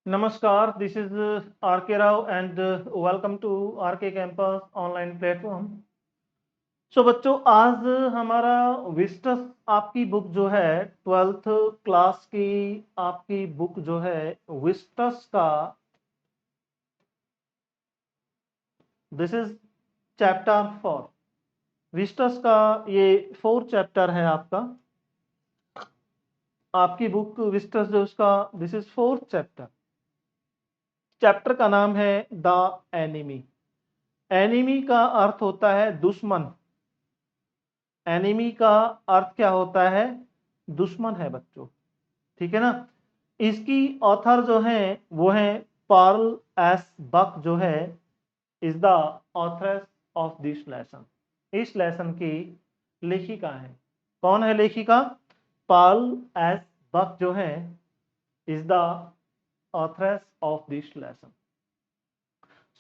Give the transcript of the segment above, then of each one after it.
Namaskar, this is RK Rao and welcome to RK Campus online platform. बच्चों आज हमारा विस्टस आपकी बुक जो है 12th क्लास की आपकी बुक जो है विस्टस का दिस इज चैप्टर 4। विस्टस का ये 4 चैप्टर है आपकी बुक विस्टस जो उसका this is 4th chapter. Chapter का नाम है द एनिमी। एनिमी का अर्थ होता है दुश्मन। एनिमी का अर्थ क्या होता है? दुश्मन है बच्चों, ठीक है ना। इसकी ऑथर जो है वो है पार्ल एस बक जो है is the authoress of this lesson. इस लेसन की लेखिका है। कौन है लेखिका? पार्ल एस बक जो है is the authoress of this lesson.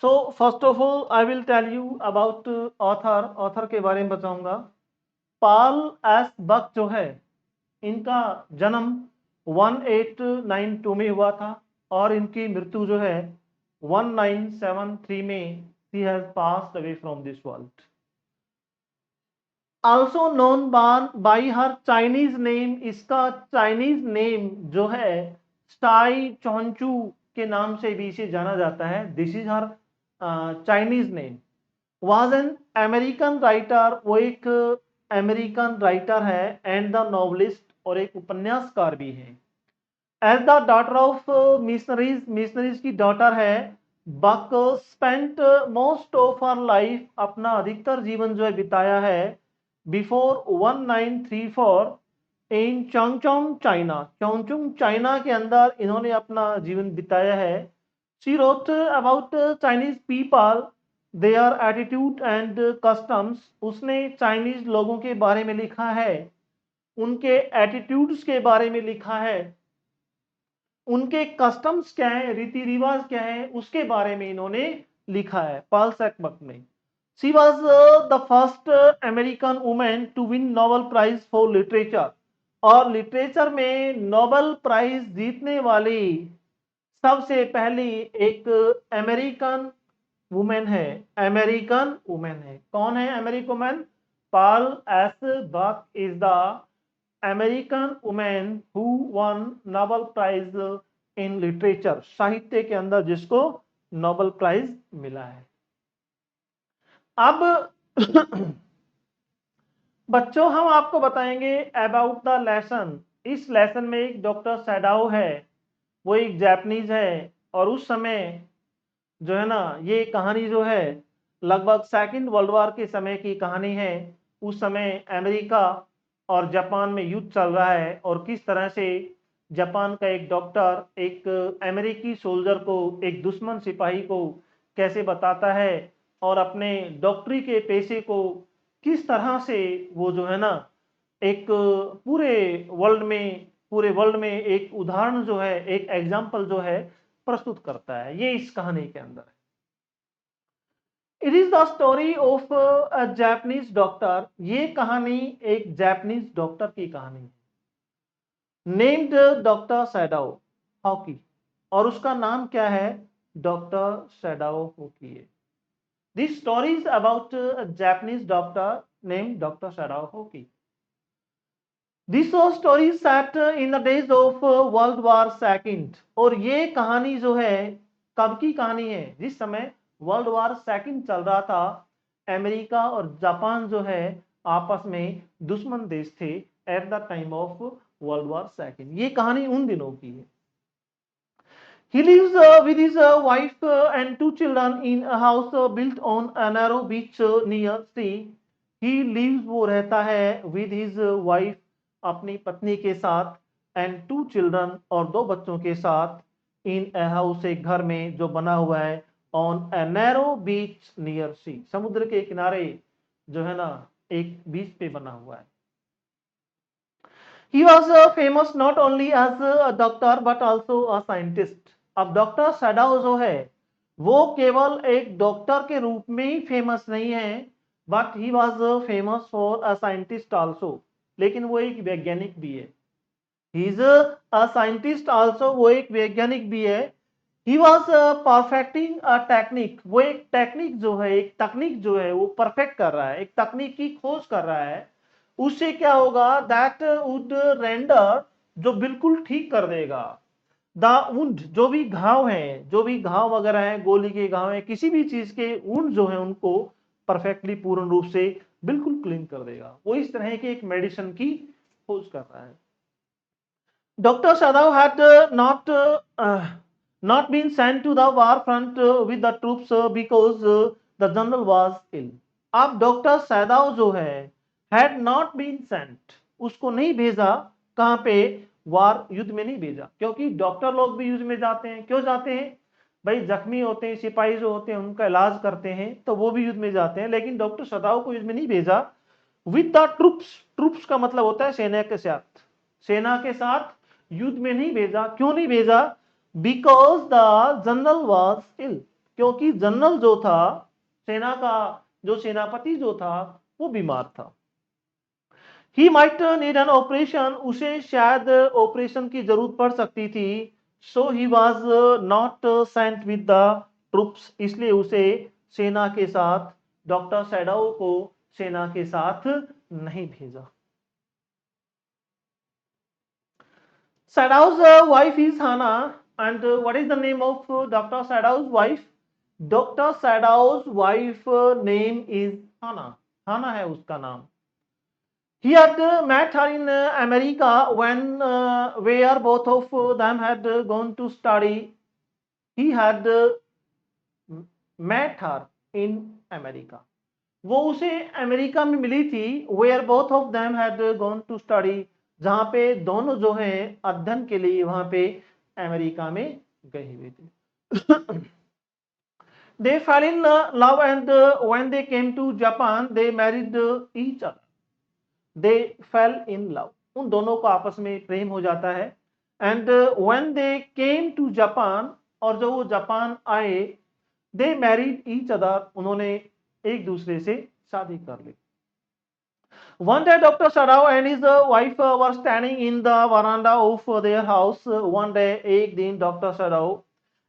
So first of all I will tell you about author के बारे में बताऊंगा। पार्ल एस बक जो है इनका जन्म 1892 में हुआ था और इनकी मृत्यु जो है 1973 में she has passed away from this world. Also known by her Chinese name. इसका चाइनीज नेम जो है स्टाई चोंचू के नाम से भी इसे जाना जाता है। This is her Chinese name. Was an American writer, वो एक अमेरिकन राइटर है एंड द नॉवलिस्ट, और एक उपन्यासकार भी है। As the daughter of missionaries, missionaries की डॉटर है। Buck spent most of her life, अपना अधिकतर जीवन जो है बिताया है before 1934 in Chongchong China. Chongchong China के अंदर इन्होंने अपना जीवन बिताया है। She wrote about Chinese people, their attitude and customs. उसने चाइनीज लोगों के बारे में लिखा है, उनके एटीट्यूड्स के बारे में लिखा है, उनके कस्टम्स क्या है, रीति रिवाज क्या है, उसके बारे में इन्होंने लिखा है पार्ल सेकबक में। She was the first American women to win Nobel prize for literature. और लिटरेचर में नोबेल प्राइज जीतने वाली सबसे पहली एक अमेरिकन वुमेन है। अमेरिकन वुमेन है। कौन है American women? Pearl S Buck is the American women who won Nobel prize in literature. साहित्य के अंदर जिसको नोबेल प्राइज मिला है। अब बच्चों हम आपको बताएंगे अबाउट द लेसन। इस लेसन में एक डॉक्टर सैडाओ है, वो एक जापानीज है। और उस समय जो है ना, ये कहानी जो है लगभग सेकंड वर्ल्ड वॉर के समय की कहानी है। उस समय अमेरिका और जापान में युद्ध चल रहा है और किस तरह से जापान का एक डॉक्टर एक अमेरिकी सोल्जर को, एक दुश्मन सिपाही को कैसे बताता है और अपने डॉक्टरी के पेशे को किस तरह से वो जो है ना एक पूरे वर्ल्ड में एक उदाहरण जो है, एक एग्जाम्पल जो है प्रस्तुत करता है। ये इस कहानी के अंदर है। It is the story of a Japanese doctor. ये कहानी एक जापानीज डॉक्टर की कहानी है नेम्ड डॉक्टर सैडाओ हॉकी। और उसका नाम क्या है? डॉक्टर सैडाओ हॉकी है। This story is about a Japanese doctor named doctor Sadao Hoki. This story set in the days of World War second. और ये कहानी जो है कब की कहानी है? जिस समय वर्ल्ड वॉर सेकंड चल रहा था। अमेरिका और जापान जो है आपस में दुश्मन देश थे at the time of World War second. ये कहानी उन दिनों की है। He lives with his wife and 2 children in a house built on a narrow beach near sea. He lives, वो रहता है with his wife, अपनी पत्नी के साथ, and 2 children, और 2 बच्चों के साथ, in a house, एक घर में जो बना हुआ है on a narrow beach near sea, समुद्र के किनारे जो है ना एक बीच पे बना हुआ है। He was famous not only as a doctor but also a scientist. अब डॉक्टर सैडाओ जो है वो केवल एक डॉक्टर के रूप में ही फेमस नहीं है, but he was famous for a scientist also. लेकिन वो एक वैज्ञानिक भी है। He is a scientist also, वो एक वैज्ञानिक भी है। He was perfecting a technique, वो एक टेक्निक जो है, एक तकनीक जो है वो परफेक्ट कर रहा है, एक तकनीक की खोज कर रहा है। उससे क्या होगा, दैट वुड रेंडर, जो बिल्कुल ठीक कर देगा, द वुंड, जो भी घाव है, जो भी घाव वगैरह है, गोली के घाव है, किसी भी चीज के वुंड जो है उनको परफेक्टली पूर्ण रूप से बिल्कुल क्लीन कर देगा। वो इस तरह के एक मेडिसिन की खोज कर रहा है। Dr. Sadao had not been sent to the war front with the troops because the general was ill. अब डॉक्टर सैदाव जो है had not been sent, उसको नहीं भेजा, कहां पे, वार, युद्ध में नहीं भेजा, क्योंकि डॉक्टर लोग भी युद्ध में जाते हैं। क्यों जाते हैं भाई, जख्मी होते हैं, सिपाही जो होते हैं उनका इलाज करते हैं, तो वो भी युद्ध में जाते हैं। लेकिन डॉक्टर सदाव को युद्ध में नहीं भेजा विद द ट्रूप्स, ट्रूप्स का मतलब होता है सेना के साथ, सेना के साथ युद्ध में नहीं भेजा। क्यों नहीं भेजा, because the general was ill, क्योंकि जनरल जो था, सेना का जो सेनापति जो था, वो बीमार था। He might need an operation, उसे शायद ऑपरेशन की जरूरत पड़ सकती थी। So he was not sent with the troops, इसलिए उसे सेना के साथ, डॉक्टर सैडाओ को सेना के साथ नहीं भेजा। Sadao's wife is Hana, and what is the name of Dr. Sadao's wife? Dr. Sadao's wife name is Hana. Hana है उसका नाम। He had met her in America when where both of them had gone to study. He had met her in America. वो उसे America में मिली थी, where both of them had gone to study, जहां पे दोनों जो हैं अध्ययन के लिए वहां पे अमेरिका में गए हुए थे। They fell in love and when they came to Japan they married each other. They fell in love, उन दोनों को आपस में प्रेम हो जाता है। And when they came to Japan, और जब वो जापान आए, they married each other, उन्होंने एक दूसरे से शादी कर ली। One day Dr. Sadao and his wife were standing in the veranda of their house. One day, एक दिन doctor Sadao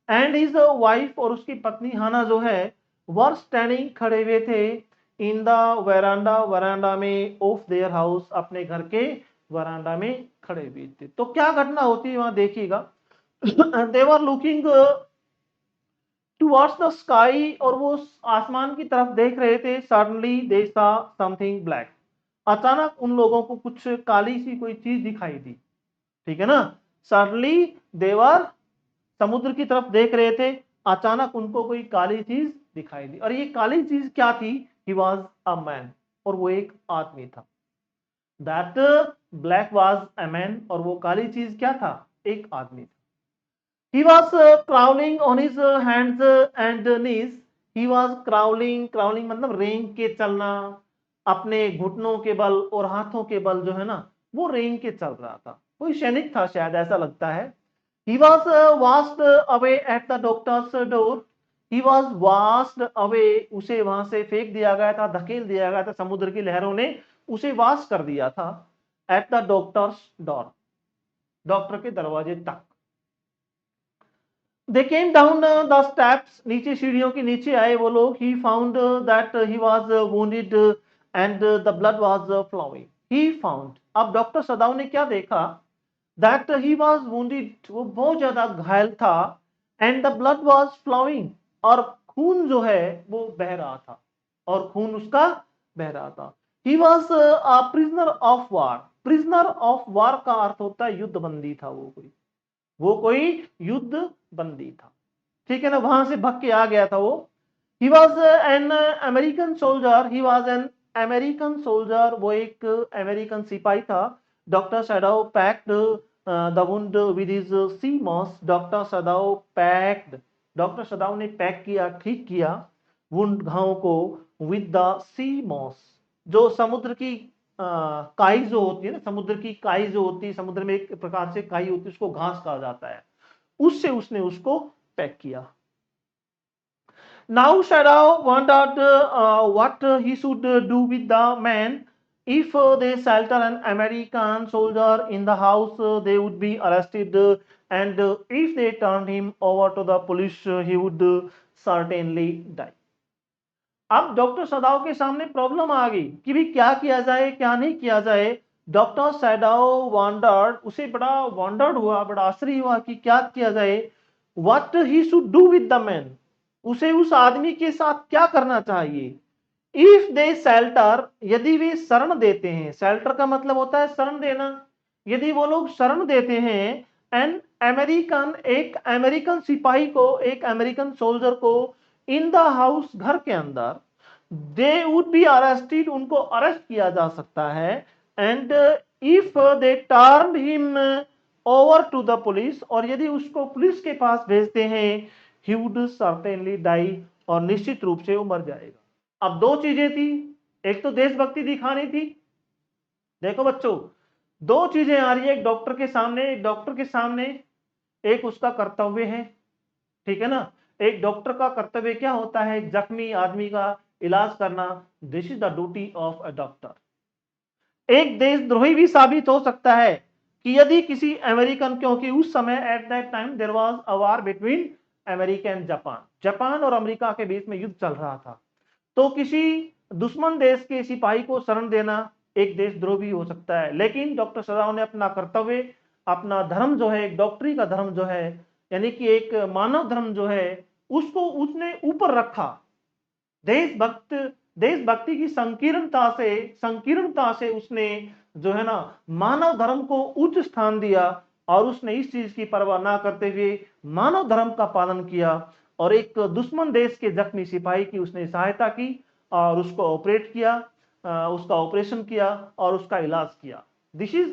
and his wife, और उसकी पत्नी हाना जो है, वर स्टैंडिंग, खड़े हुए थे, इन द वरांडा, वरांडा में, ऑफ देयर हाउस, अपने घर के वरांडा में खड़े हुए थे। तो क्या घटना होती है वहां देखिएगा। They were looking towards the sky, और वो आसमान की तरफ देख रहे थे। सडनली दे सा समथिंग ब्लैक, अचानक उन लोगों को कुछ काली सी कोई चीज दिखाई दी। ठीक है ना, सडनली देवर, समुद्र की तरफ देख रहे थे, अचानक उनको कोई काली चीज दिखाई दी, और ये काली चीज क्या थी, ही वॉज अ मैन, और वो एक आदमी था। That black was a man, और वो काली चीज क्या था, एक आदमी था। He was crawling on his hands and knees. He was crawling, crawling मतलब रेंग के चलना, अपने घुटनों के बल और हाथों के बल जो है ना, वो रेंग के चल रहा था। कोई सैनिक था शायद, ऐसा लगता है। He was washed away at the doctor's door. He was washed away, उसे वहां से फेंक दिया गया था, धकेल दिया गया था, समुद्र की लहरों ने उसे वाश कर दिया था। At the doctor's door, doctor के दरवाजे तक। They came down the steps, नीचे सीढ़ियों के नीचे आए वो लोग। He found that he was wounded and the blood was flowing. He found, अब डॉक्टर सदाव ने क्या देखा, that he was wounded, वो बहुत ज्यादा घायल था, and the blood was flowing, और खून जो है वो बह रहा था, और खून उसका बह रहा था। He was a prisoner of war. Prisoner of war का अर्थ होता है युद्ध बंदी था वो कोई युद्ध बंदी था। ठीक है ना, वहां से भग के आ गया था वो। He was an American soldier, he was an American soldier, वो एक अमेरिकन सिपाही था। Doctor Sadao packed the wound with his sea moss, doctor Sadao packed, doctor Sadao ने पैक किया, ठीक किया, वुंड, घाव को, विद द सी मॉस, जो समुद्र की काई जो होती है ना, समुद्र की काई जो होती है, समुद्र में एक प्रकार से काई होती है, उसको घास कहा जाता है, उससे उसने उसको पैक किया। Now Shadow wondered what he should do with the man If they shelter an American soldier in the house, they would be arrested, and if they turned him over to the police, he would certainly die. अब doctor सदाव के सामने problem आ गई कि भी क्या किया जाए क्या नहीं किया जाए। डॉक्टर सदाव वॉन्डर्ड, उसे बड़ा वॉन्डर्ड हुआ, बड़ा आश्चर्य हुआ कि क्या किया जाए। What he should do with the man, उसे उस आदमी के साथ क्या करना चाहिए। इफ दे सेल्टर, यदि वे शरण देते हैं, सेल्टर का मतलब होता है शरण देना, यदि वो लोग शरण देते हैं एन अमेरिकन, एक अमेरिकन सिपाही को, एक अमेरिकन सोल्जर को, इन द हाउस, घर के अंदर, दे वुड बी अरेस्टेड, उनको अरेस्ट किया जा सकता है। And if they turn him over to the police, और यदि उसको पुलिस के पास भेजते हैं, ही वुड सर्टेनली डाई, और निश्चित रूप से वो मर जाएगा। अब दो चीजें थी, एक तो देशभक्ति दिखानी थी। देखो बच्चों, दो चीजें आ रही है एक डॉक्टर के सामने, एक डॉक्टर के सामने एक उसका कर्तव्य है, ठीक है ना। एक डॉक्टर का कर्तव्य क्या होता है, जख्मी आदमी का इलाज करना। This is the duty of a doctor. एक देशद्रोही भी साबित हो सकता है कि यदि किसी अमेरिकन, क्योंकि उस समय at that time there was a war between America and Japan, Japan और अमेरिका के बीच में युद्ध चल रहा था, तो किसी दुश्मन देश के सिपाही को शरण देना एक देशद्रोह भी हो सकता है। लेकिन डॉक्टर सदाव ने अपना कर्तव्य, अपना धर्म जो है, एक डॉक्टरी का धर्म जो है, यानी कि एक मानव धर्म जो है, उसको उसने ऊपर रखा। देशभक्त, देशभक्ति की संकीर्णता से उसने जो है ना मानव धर्म को उच्च स्थान दिया, और उसने इस चीज की परवाह ना करते हुए मानव धर्म का पालन किया, और एक दुश्मन देश के जख्मी सिपाही की उसने सहायता की, और उसको ऑपरेट किया, उसका ऑपरेशन किया, और उसका इलाज किया। दिस इज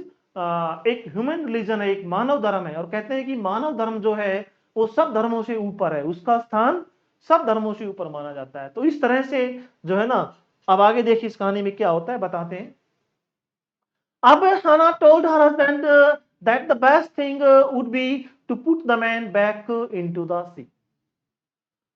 एक ह्यूमन रिलीजन है, एक मानव धर्म है, और कहते हैं कि मानव धर्म जो है वो सब धर्मों से ऊपर है, उसका स्थान सब धर्मों से ऊपर माना जाता है। तो इस तरह से जो है ना, अब आगे देखिए इस कहानी में क्या होता है, बताते हैं। अब Hannah told her husband that the best thing would be to put the man back into the sea.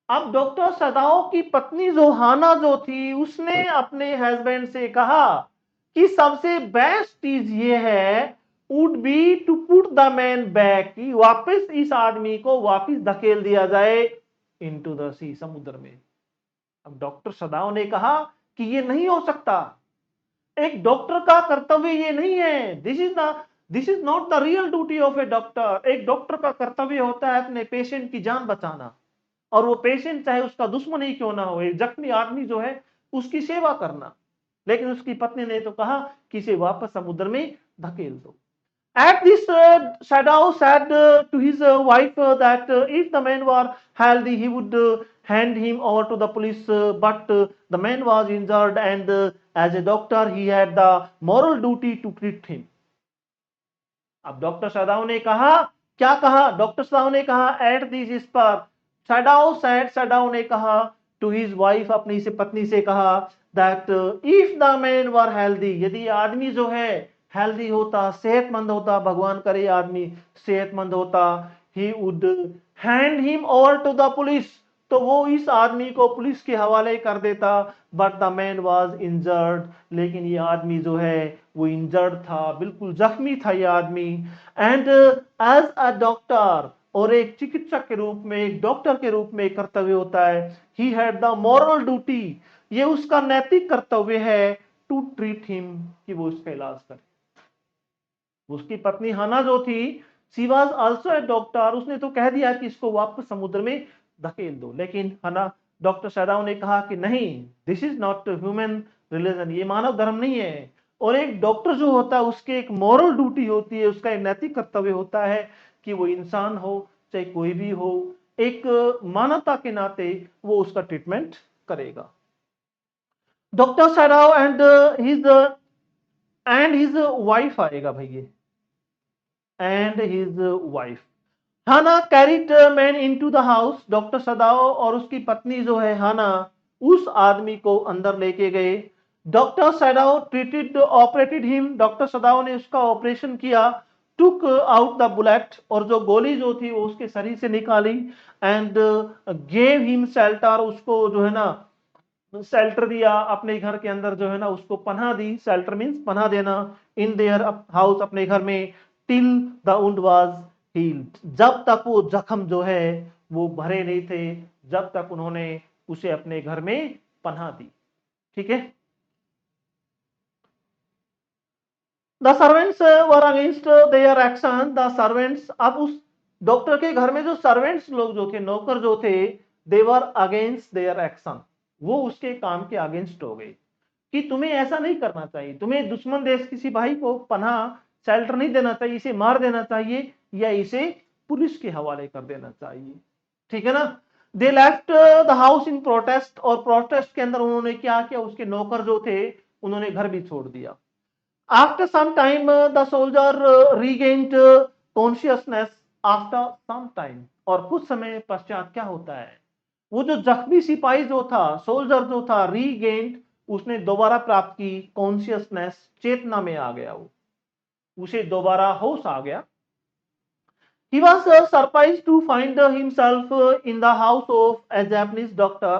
अब डॉक्टर सदाओ की पत्नी जो हाना जो थी, उसने अपने हस्बैंड से कहा कि सबसे बेस्ट चीज ये है, would be to put the man back, कि वापस इस आदमी को वापस धकेल दिया जाए इनटू द सी, समुद्र में। अब डॉक्टर सदाओ ने कहा कि ये नहीं हो सकता, एक डॉक्टर का कर्तव्य ये नहीं है, this is not the real duty of A doctor. एक डॉक्टर का कर्तव्य होता है अपने पेशेंट की जान बचाना, और वो पेशेंट चाहे उसका दुश्मन ही क्यों ना हो, एक जख्मी आदमी जो है उसकी सेवा करना। लेकिन उसकी पत्नी ने तो कहा कि इसे वापस समुद्र में धकेल दो। At this, Shadow said to his wife that if the man were healthy, he would hand him over to the police. But the man was injured, and as a doctor, he had the moral duty to treat him. अब doctor सदाव ने कहा, क्या कहा doctor सदाव ने कहा, at this इस पर सदाव ने कहा टू हिज वाइफ, अपनी से पत्नी से कहा, that if the man were healthy, यदि आदमी जो है हेल्दी होता, सेहतमंद होता, भगवान करे आदमी सेहतमंद होता, he would hand him over to the police, तो वो इस आदमी को पुलिस के हवाले कर देता। But the man was injured, लेकिन ये आदमी जो है वो इंजर्ड था, बिल्कुल जख्मी था ये आदमी। एंड एज अ डॉक्टर, और एक चिकित्सक के रूप में, एक डॉक्टर के रूप में कर्तव्य होता है, he had the moral duty, ये उसका नैतिक कर्तव्य है, टू ट्रीट हिम, कि वो उसका इलाज करे। उसकी पत्नी हाना जो थी, she was also a doctor, उसने तो कह दिया कि इसको वापस समुद्र में धकेल दो, लेकिन हाना, डॉक्टर सदाव ने कहा कि नहीं, this is not human religion, ये मानव धर्म नहीं है। और एक डॉक्टर जो होता है उसके एक मॉरल ड्यूटी होती है, उसका एक नैतिक कर्तव्य होता है कि वो इंसान हो चाहे कोई भी हो, एक मानवता के नाते वो उसका ट्रीटमेंट करेगा। Doctor Sadao and his wife आएगा भैया, and his wife Hana carried man into the house, doctor Sadao और उसकी पत्नी जो है हाना, उस आदमी को अंदर लेके गए। डॉक्टर सदाओ treated operated him, doctor Sadao ने उसका ऑपरेशन किया। टुक आउट द बुलेट, और जो गोली जो थी वो उसके शरीर से निकाली। एंड गेव हिम शेल्टर, उसको जो है ना शेल्टर दिया अपने घर के अंदर, जो है ना उसको पनाह दी। शेल्टर मीन्स पनाह देना। इन देयर हाउस, अपने घर में। Till the wound was healed, जब तक वो जख्म जो है वो भरे नहीं थे, जब तक उन्होंने उसे अपने घर में पनाह दी। ठीक है। The servants were against their action, the servants, अब उस डॉक्टर के घर में जो सर्वेंट्स लोग जो थे, नौकर जो थे, दे वर अगेंस्ट देयर एक्शन, वो उसके काम के अगेंस्ट हो गए कि तुम्हें ऐसा नहीं करना चाहिए, तुम्हें दुश्मन देश किसी भाई को पनाह शेल्टर नहीं देना चाहिए, इसे मार देना चाहिए या इसे पुलिस के हवाले कर देना चाहिए। ठीक है ना। They left the house in protest, और प्रोटेस्ट के अंदर उन्होंने क्या किया, उसके नौकर जो थे उन्होंने घर भी छोड़ दिया। After some time the soldier regained consciousness, after some time, और कुछ समय पश्चात क्या होता है, वो जो जख्मी सिपाही जो था, सोल्जर जो था, रीगेन्ड, उसने दोबारा प्राप्त की कॉन्शियसनेस, चेतना में आ गया, वो उसे दोबारा होश आ गया। He was surprised to find himself in the house of a Japanese doctor.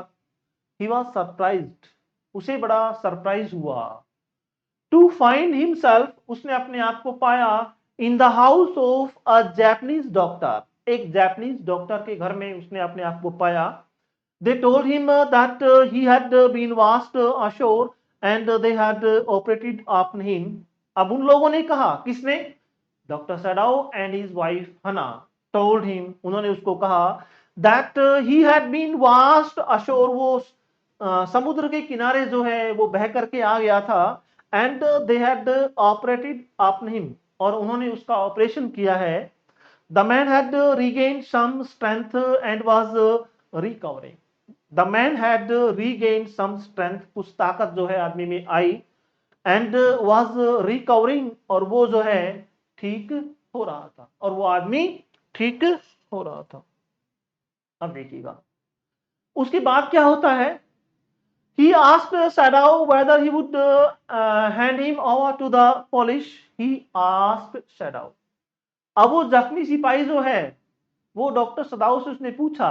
He was surprised, उसे बड़ा सरप्राइज हुआ। टू फाइंड हिमसेल्फ, उसने अपने आप को पाया, in the house of a Japanese doctor, एक जापानीज डॉक्टर के घर में उसने अपने आप को पाया। They told him that he had been washed ashore and they had operated on him. अब उन लोगों ने कहा, किसने, doctor Sadao and his wife Hana told him, उन्होंने उसको कहा, that he had been washed ashore, वो समुद्र के किनारे जो है वो बह करके आ गया था। And they had operated on him, और उन्होंने उसका ऑपरेशन किया है। The man had regained some strength and was recovering, the man had regained some strength, कुछ ताकत जो है आदमी में आई। एंड वाज रिकवरिंग, और वो जो है ठीक हो रहा था, और वो आदमी ठीक हो रहा था। अब देखिएगा उसके बाद क्या होता है। He asked Sadao whether he would hand him over to the police. He asked Sadao. अब वो जख्मी सिपाही जो है वो डॉक्टर सदाओ से उसने पूछा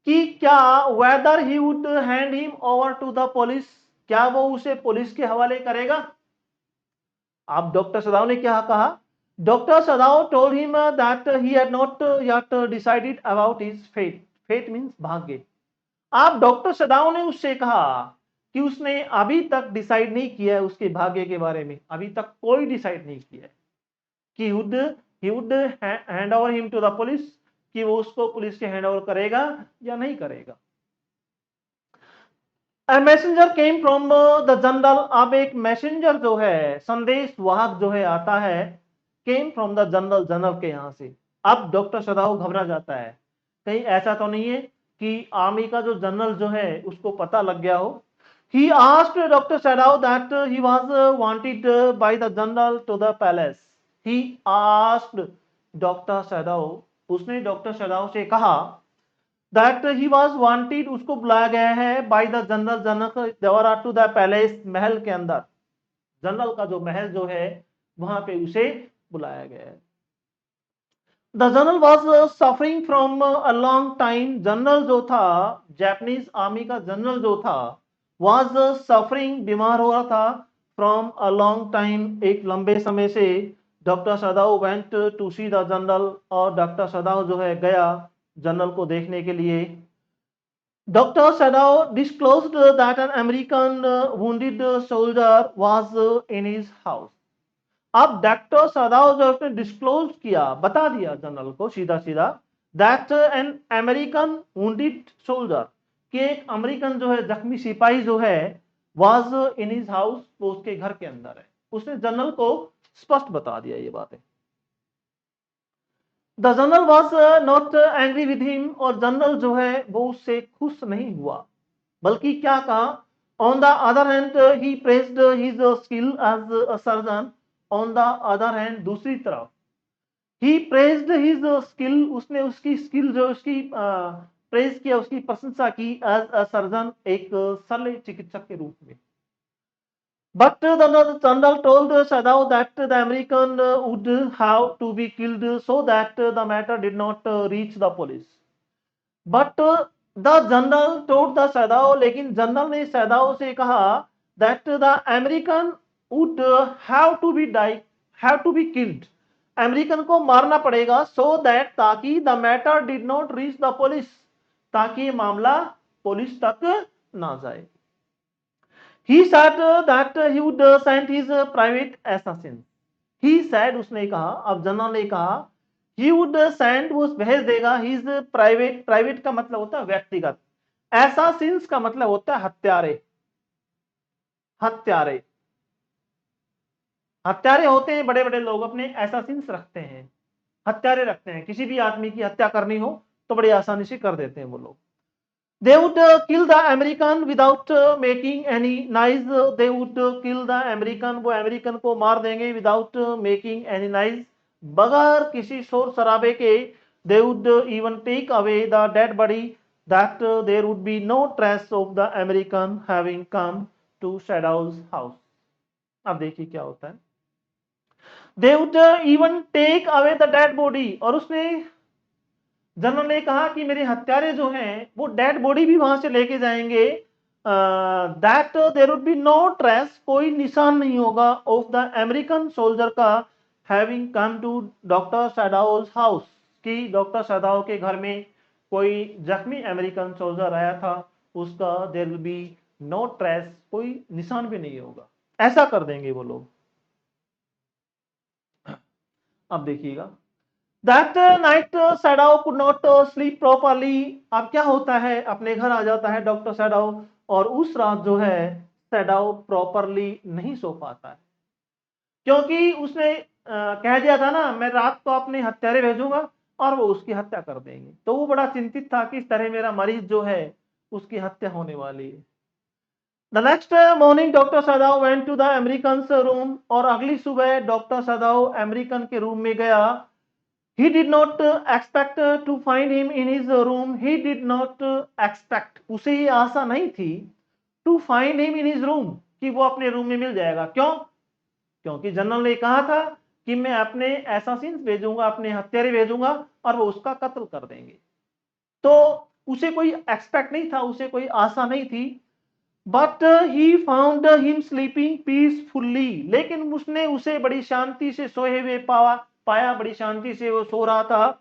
कि क्या whether he would hand him over to the police, क्या वो उसे पुलिस के हवाले करेगा। अब डॉक्टर सदाओ ने क्या कहा, doctor Sadao told him that he had not yet decided about his fate. Fate means भाग्य। आप डॉक्टर सदाओ ने उससे कहा कि उसने अभी तक डिसाइड नहीं किया है उसके भाग्य के बारे में, अभी तक कोई डिसाइड नहीं किया है कि he would hand over him to the police, कि वो उसको पुलिस के हैंड ओवर करेगा या नहीं करेगा। A messenger came from the general, अब एक मैसेंजर जो है, संदेश वाहक जो है आता है, came from the general, general के यहां से। अब डॉक्टर सदाओ घबरा जाता है, कहीं ऐसा तो नहीं है कि आर्मी का जो जनरल जो है उसको पता लग गया हो। He asked Dr. Sadao that he was wanted by the general to the palace. He asked Dr. Sadao, उसने डॉक्टर सदाओ से कहा दैट ही वाज वांटेड, उसको बुलाया गया है बाय द जनरल, जनक द्वारा टू द पैलेस, महल के अंदर, जनरल का जो महल जो है वहां पे उसे बुलाया गया है। The general was suffering from a long time, general जो था, जापानीज आर्मी का जनरल जो था, वाज सफरिंग, बीमार हो रहा था, फ्रॉम अ लॉन्ग टाइम, एक लंबे समय से। Doctor Sadao went to see the general, और डॉक्टर सदाओ जो है गया जनरल को देखने के लिए। Doctor Sadao disclosed that an American wounded soldier was in his house. अब डॉक्टर सदाओ जो उसने डिस्क्लोज किया, बता दिया जनरल को सीधा सीधा, that an American wounded soldier, कि एक अमेरिकन जो है जख्मी सिपाही जो है, वाज इन हिज हाउस, वो उसके घर के अंदर है। उसने जनरल को स्पष्ट बता दिया ये बातें। The general was not angry with him, और जनरल जो है वो उससे खुश नहीं हुआ, बल्कि क्या कहा, on the other hand he praised his skill as a surgeon. On the other hand, दूसरी तरफ, ही प्रेज्ड हिज स्किल, उसने उसकी स्किल जो उसकी प्रेज किया, उसकी प्रशंसा की, एज अ सर्जन, एक शल्य चिकित्सक के रूप में। But the general told Sadao that the American would have to be killed so that the matter did not reach the police. But the general told the Sadao, लेकिन general ने Sadao से कहा that the American would have to be die, have to be killed, American को मारना पड़ेगा, so that, ताकि the matter did not reach the police, ताकि मामला पुलिस तक ना जाए। He said that he would send his private assassin. He said, उसने कहा, अब जनरल ने कहा, he would send, वो भेज देगा, his private, private का मतलब होता है व्यक्तिगत, assassins का मतलब होता है हत्यारे, हत्यारे, हत्यारे होते हैं बड़े बड़े लोग, अपने assassins रखते हैं, हत्यारे रखते हैं, किसी भी आदमी की हत्या करनी हो तो बड़ी आसानी से कर देते हैं वो लोग। They would kill the American without making any noise. They would kill the American, वो अमेरिकन को मार देंगे without making any noise, बगैर किसी शोर शराबे के। They would even take away the dead body, that there would be no trace of the American having come to Shadow's house। अब देखिए क्या होता है। They would even take away the dead body, और उसने, जनरल ने कहा कि मेरे हत्यारे जो हैं वो डेड बॉडी भी वहां से लेके जाएंगे, that there would be no trace, कोई निशान नहीं होगा, ऑफ द अमेरिकन सोल्जर का, having come to doctor Sadao's house, कि डॉक्टर सैडाओ के घर में कोई जख्मी अमेरिकन सोल्जर आया था, उसका there will be no trace, कोई निशान भी नहीं होगा, ऐसा कर देंगे वो लोग। अब देखिएगा, That night सैडाओ could not sleep properly। अब क्या होता है, अपने घर आ जाता है डॉक्टर सैडाओ, और उस रात जो है सैडाओ प्रॉपरली नहीं सो पाता है, क्योंकि उसने कह दिया था ना, मैं रात को अपने हत्यारे भेजूंगा और वो उसकी हत्या कर देंगे, तो वो बड़ा चिंतित था कि इस तरह मेरा मरीज जो है उसकी हत्या होने वाली है। The next morning doctor Sadao went to the American room, और अगली सुबह डॉक्टर सैदाओ अमेरिकन के रूम में गया। He did not expect to find him in his room. He did not expect, उसे ये आशा नहीं थी, to find him in his room, कि वो अपने रूम में मिल जाएगा। क्यों? क्योंकि जनरल ने कहा था कि मैं अपने एसासिन्स भेजूंगा, अपने हत्यारे भेजूंगा और वो उसका कत्ल कर देंगे, तो उसे कोई एक्सपेक्ट नहीं था, उसे कोई आशा नहीं थी। But he found him sleeping peacefully, लेकिन उसने उसे बड़ी शांति से सोए हुए पाया, बड़ी शांति से वो सो रहा था।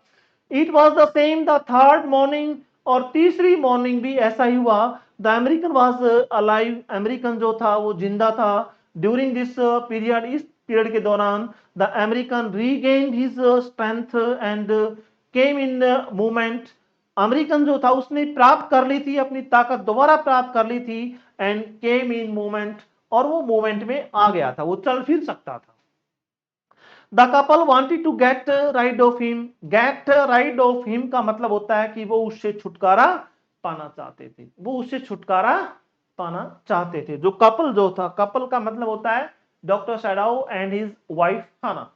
It was the same the third morning, और तीसरी मॉर्निंग भी ऐसा ही हुआ। The American was alive, American जो था वो जिंदा था। ड्यूरिंग दिस पीरियड, इस पीरियड के दौरान the American regained his strength and came in movement, American जो था उसने प्राप्त कर ली थी, अपनी ताकत दोबारा प्राप्त कर ली थी, एंड केम इन मूवमेंट, और वो मूवमेंट में आ गया था, वो चल फिर सकता था। The couple wanted to get rid of him, get rid of him का मतलब होता है कि वो उससे छुटकारा पाना चाहते थे, वो उससे छुटकारा पाना चाहते थे। जो कपल जो था, कपल का मतलब होता है doctor Sadao and his wife Hana.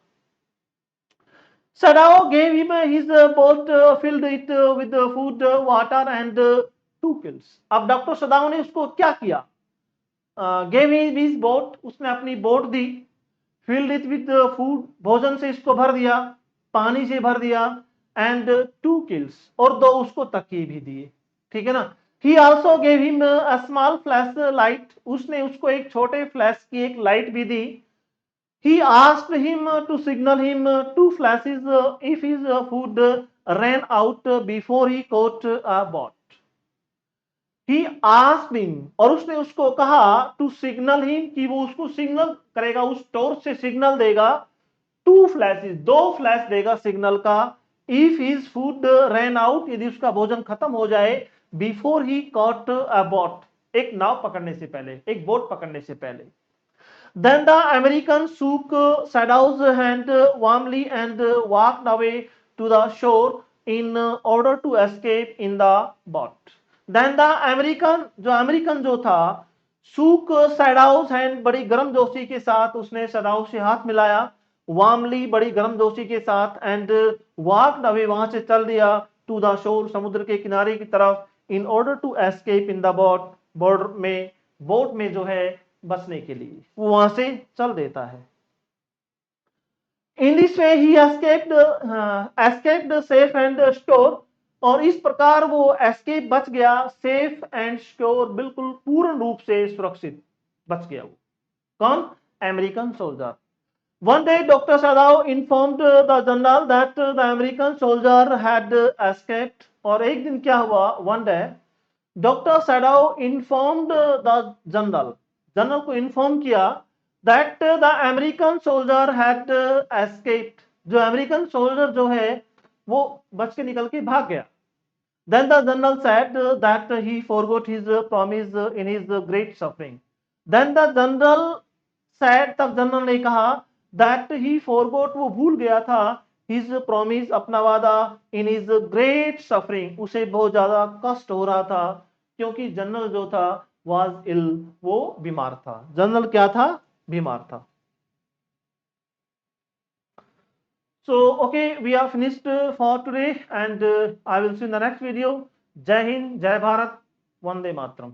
Sadao gave him his boat, filled it with food, water and 2 pills। अब डॉक्टर सदाओ ने उसको क्या किया, गेव हिज बोट, उसने अपनी boat the, filled it with food, भोजन से इसको भर दिया, पानी से भर दिया, एंड 2 किल्स, और 2 उसको तकिए भी दिए, ठीक है ना। He also gave him a small flash light, उसने उसको एक छोटे फ्लैश की एक लाइट भी दी। He asked him to signal him 2 flashes if his food ran out before he caught a boat। He asked him, और उसने उसको कहा to signal him, कि वो उसको सिग्नल करेगा, उस टॉर्च से सिग्नल देगा, 2 फ्लैशेस, 2 फ्लैश देगा सिग्नल का, if his food ran out, यदि उसका भोजन खत्म हो जाए, before he caught a boat, एक नाव पकड़ने से पहले, एक बोट पकड़ने से पहले। Then the American shook Sadao's hand warmly and walked away to the shore in order to escape in the boat। Then the American, जो अमेरिकन जो था, shook Sadao's hand, बड़ी गर्मजोशी के साथ उसने सदाओ से हाथ मिलाया, वार्मली, बड़ी गर्मजोशी के साथ, एंड walked away, वहां से चल दिया, to the shore, समुद्र के किनारे की तरफ, in order to escape in the boat, boat में जो है बचने के लिए वो वहां से चल देता है। In this way he escaped safe and store। और इस प्रकार वो एस्केप बच गया, सेफ एंड सिक्योर, बिल्कुल पूर्ण रूप से सुरक्षित बच गया वो। कौन? American soldier. One day, Dr. Sadao informed the general that the American soldier had escaped. और एक दिन क्या हुआ? One day, Dr. Sadao informed the general. General को इन्फॉर्म किया that the American soldier had escaped. जो अमेरिकन सोल्जर जो है वो बच के निकल के भाग गया। Then the general said that he forgot his promise in his great suffering. Then the general said, तब जनरल ने कहा that he forgot, वो भूल गया था, his promise, अपना वादा, in his great suffering, उसे बहुत ज्यादा कष्ट हो रहा था क्योंकि जनरल जो था was ill, वो बीमार था। जनरल क्या था? बीमार था। So, okay, we are finished for today, and I will see you in the next video. Jai Hind, Jai Bharat, Vande Mataram.